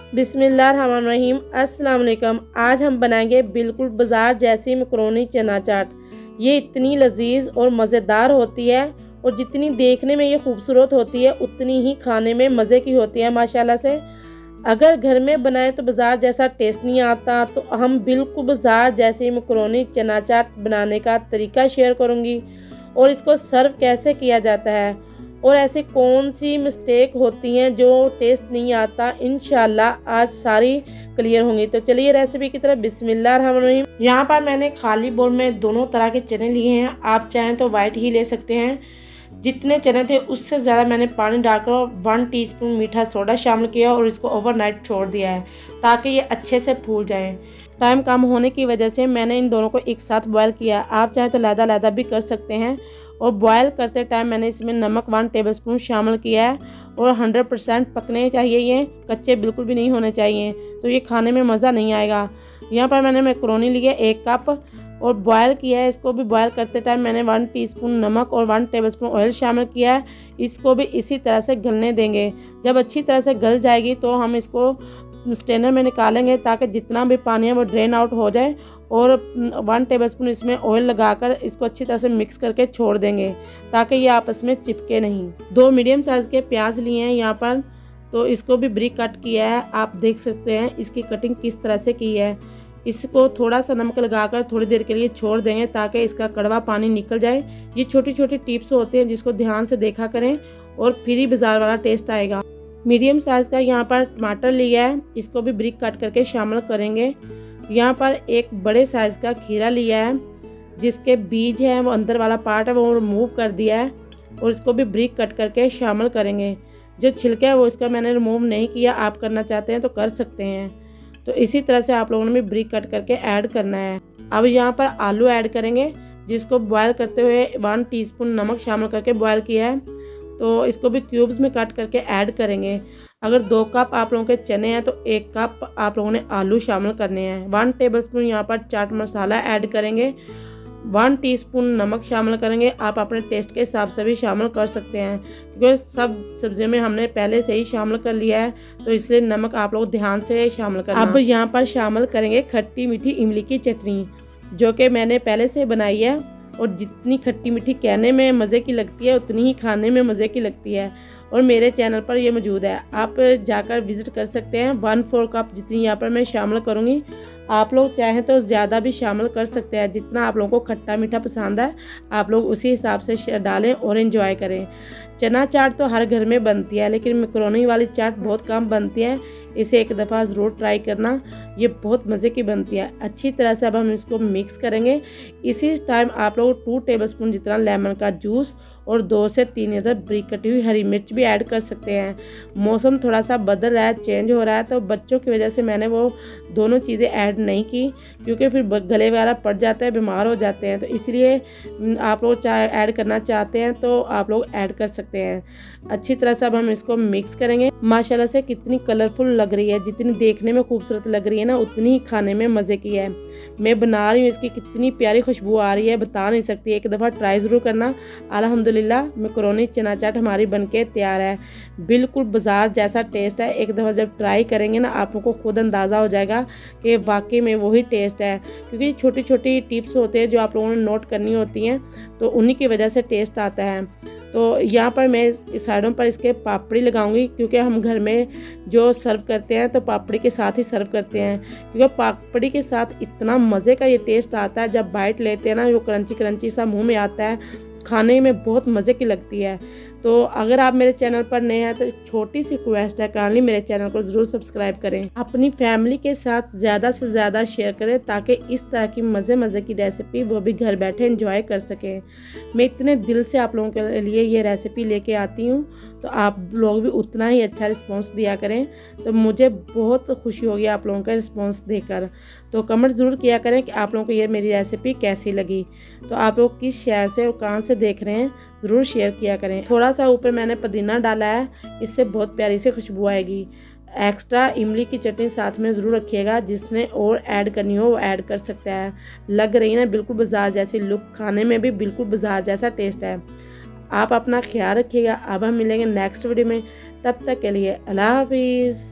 बिस्मिल्लाहिर्रहमानिर्रहीम। अस्सलाम वालेकुम। आज हम बनाएंगे बिल्कुल बाज़ार जैसी मकरोनी चना चाट। ये इतनी लजीज और मज़ेदार होती है और जितनी देखने में ये खूबसूरत होती है उतनी ही खाने में मज़े की होती है माशाल्लाह से। अगर घर में बनाए तो बाज़ार जैसा टेस्ट नहीं आता, तो हम बिल्कुल बाज़ार जैसी मकरोनी चना चाट बनाने का तरीका शेयर करूँगी और इसको सर्व कैसे किया जाता है और ऐसी कौन सी मिस्टेक होती हैं जो टेस्ट नहीं आता, इंशाल्लाह आज सारी क्लियर होंगी। तो चलिए रेसिपी की तरफ बिस्मिल्लाहिर्रहमानिर्रहीम। यहाँ पर मैंने खाली बोल में दोनों तरह के चने लिए हैं, आप चाहें तो वाइट ही ले सकते हैं। जितने चने थे उससे ज़्यादा मैंने पानी डालकर 1 टीस्पून मीठा सोडा शामिल किया और इसको ओवरनाइट छोड़ दिया है ताकि ये अच्छे से फूल जाएं। टाइम कम होने की वजह से मैंने इन दोनों को एक साथ बॉयल किया। आप चाहें तो लहदा भी कर सकते हैं। और बॉयल करते टाइम मैंने इसमें नमक 1 टेबलस्पून शामिल किया है और 100% पकने चाहिए, ये कच्चे बिल्कुल भी नहीं होने चाहिए, तो ये खाने में मज़ा नहीं आएगा। यहाँ पर मैंने मैक्रोनी लिया 1 कप और बॉयल किया है। इसको भी बॉयल करते टाइम मैंने 1 टीस्पून नमक और 1 टेबलस्पून ऑयल शामिल किया है। इसको भी इसी तरह से गलने देंगे। जब अच्छी तरह से गल जाएगी तो हम इसको स्ट्रेनर में निकालेंगे ताकि जितना भी पानी है वो ड्रेन आउट हो जाए और 1 टेबलस्पून इसमें ऑयल लगाकर इसको अच्छी तरह से मिक्स करके छोड़ देंगे ताकि ये आपस में चिपके नहीं। 2 मीडियम साइज़ के प्याज लिए हैं यहाँ पर, तो इसको भी ब्रिक कट किया है। आप देख सकते हैं इसकी कटिंग किस तरह से की है। इसको थोड़ा सा नमक लगाकर थोड़ी देर के लिए छोड़ देंगे ताकि इसका कड़वा पानी निकल जाए। ये छोटी छोटी टिप्स होते हैं जिसको ध्यान से देखा करें और फिर ही बाज़ार वाला टेस्ट आएगा। मीडियम साइज़ का यहाँ पर टमाटर लिया है, इसको भी ब्रिक कट करके शामिल करेंगे। यहाँ पर एक बड़े साइज़ का खीरा लिया है, जिसके बीज है वो अंदर वाला पार्ट है वो रिमूव कर दिया है और इसको भी ब्रिक कट करके शामिल करेंगे। जो छिलका है वो इसका मैंने रिमूव नहीं किया, आप करना चाहते हैं तो कर सकते हैं। तो इसी तरह से आप लोगों ने भी ब्रिक कट करके ऐड करना है। अब यहाँ पर आलू ऐड करेंगे, जिसको बॉयल करते हुए 1 टीस्पून नमक शामिल करके बॉयल किया है, तो इसको भी क्यूब्स में कट करके ऐड करेंगे। अगर 2 कप आप लोगों के चने हैं तो 1 कप आप लोगों ने आलू शामिल करने हैं। 1 टेबलस्पून यहाँ पर चाट मसाला ऐड करेंगे, 1 टीस्पून नमक शामिल करेंगे। आप अपने टेस्ट के हिसाब से भी शामिल कर सकते हैं क्योंकि सब सब्जियों में हमने पहले से ही शामिल कर लिया है, तो इसलिए नमक आप लोग ध्यान से शामिल करना। अब यहाँ पर शामिल करेंगे खट्टी मीठी इमली की चटनी, जो कि मैंने पहले से बनाई है और जितनी खट्टी मीठी कहने में मज़े की लगती है उतनी ही खाने में मज़े की लगती है और मेरे चैनल पर ये मौजूद है, आप जाकर विज़िट कर सकते हैं। 1/4 कप जितनी यहाँ पर मैं शामिल करूँगी। आप लोग चाहें तो ज़्यादा भी शामिल कर सकते हैं, जितना आप लोगों को खट्टा मीठा पसंद है आप लोग उसी हिसाब से डालें और एंजॉय करें। चना चाट तो हर घर में बनती है, लेकिन मैक्रोनी वाली चाट बहुत कम बनती है। इसे एक दफ़ा ज़रूर ट्राई करना, ये बहुत मज़े की बनती है। अच्छी तरह से अब हम इसको मिक्स करेंगे। इसी टाइम आप लोग 2 टेबलस्पून जितना लेमन का जूस और 2 से 3 अदर ब्रिक कटी हुई हरी मिर्च भी ऐड कर सकते हैं। मौसम थोड़ा सा बदल रहा है, चेंज हो रहा है, तो बच्चों की वजह से मैंने वो दोनों चीज़ें ऐड नहीं की क्योंकि फिर गले वगैरह पड़ जाता है, बीमार हो जाते हैं, तो इसलिए आप लोग चाहे ऐड करना चाहते हैं तो आप लोग ऐड कर सकते हैं। अच्छी तरह से अब हम इसको मिक्स करेंगे। माशाल्लाह से कितनी कलरफुल लग रही है, जितनी देखने में खूबसूरत लग रही है ना उतनी ही खाने में मज़े की है। मैं बना रही हूँ, इसकी कितनी प्यारी खुशबू आ रही है, बता नहीं सकती। एक दफ़ा ट्राई ज़रूर करना। अल्हम्दुलिल्लाह मैक्रोनी चना चाट हमारी बनके तैयार है। बिल्कुल बाज़ार जैसा टेस्ट है। एक दफ़ा जब ट्राई करेंगे ना आप लोगों को खुद अंदाज़ा हो जाएगा कि वाकई में वही टेस्ट है, क्योंकि छोटी छोटी टिप्स होते हैं जो आप लोगों ने नोट करनी होती हैं, तो उन्हीं की वजह से टेस्ट आता है। तो यहाँ पर मैं इस साइडों पर इसके पापड़ी लगाऊंगी, क्योंकि हम घर में जो सर्व करते हैं तो पापड़ी के साथ ही सर्व करते हैं, क्योंकि पापड़ी के साथ इतना मज़े का ये टेस्ट आता है। जब बाइट लेते हैं ना वो क्रंची क्रंची सा मुंह में आता है, खाने में बहुत मज़े की लगती है। तो अगर आप मेरे चैनल पर नए हैं तो छोटी सी रिक्वेस्ट है, काइंडली मेरे चैनल को ज़रूर सब्सक्राइब करें। अपनी फैमिली के साथ ज़्यादा से ज़्यादा शेयर करें ताकि इस तरह की मज़े की रेसिपी वो भी घर बैठे एंजॉय कर सकें। मैं इतने दिल से आप लोगों के लिए ये रेसिपी लेके आती हूँ, तो आप लोग भी उतना ही अच्छा रिस्पांस दिया करें, तो मुझे बहुत खुशी होगी आप लोगों का रिस्पांस देकर। तो कमेंट ज़रूर किया करें कि आप लोगों को ये मेरी रेसिपी कैसी लगी। तो आप लोग किस शहर से और कहाँ से देख रहे हैं ज़रूर शेयर किया करें। थोड़ा सा ऊपर मैंने पुदीना डाला है, इससे बहुत प्यारी सी खुशबू आएगी। एक्स्ट्रा इमली की चटनी साथ में ज़रूर रखिएगा, जिसने और ऐड करनी हो वो ऐड कर सकता है। लग रही है ना बिल्कुल बाज़ार जैसी लुक, खाने में भी बिल्कुल बाज़ार जैसा टेस्ट है। आप अपना ख्याल रखिएगा। अब हम मिलेंगे नेक्स्ट वीडियो में, तब तक के लिए अल्लाह हाफिज़।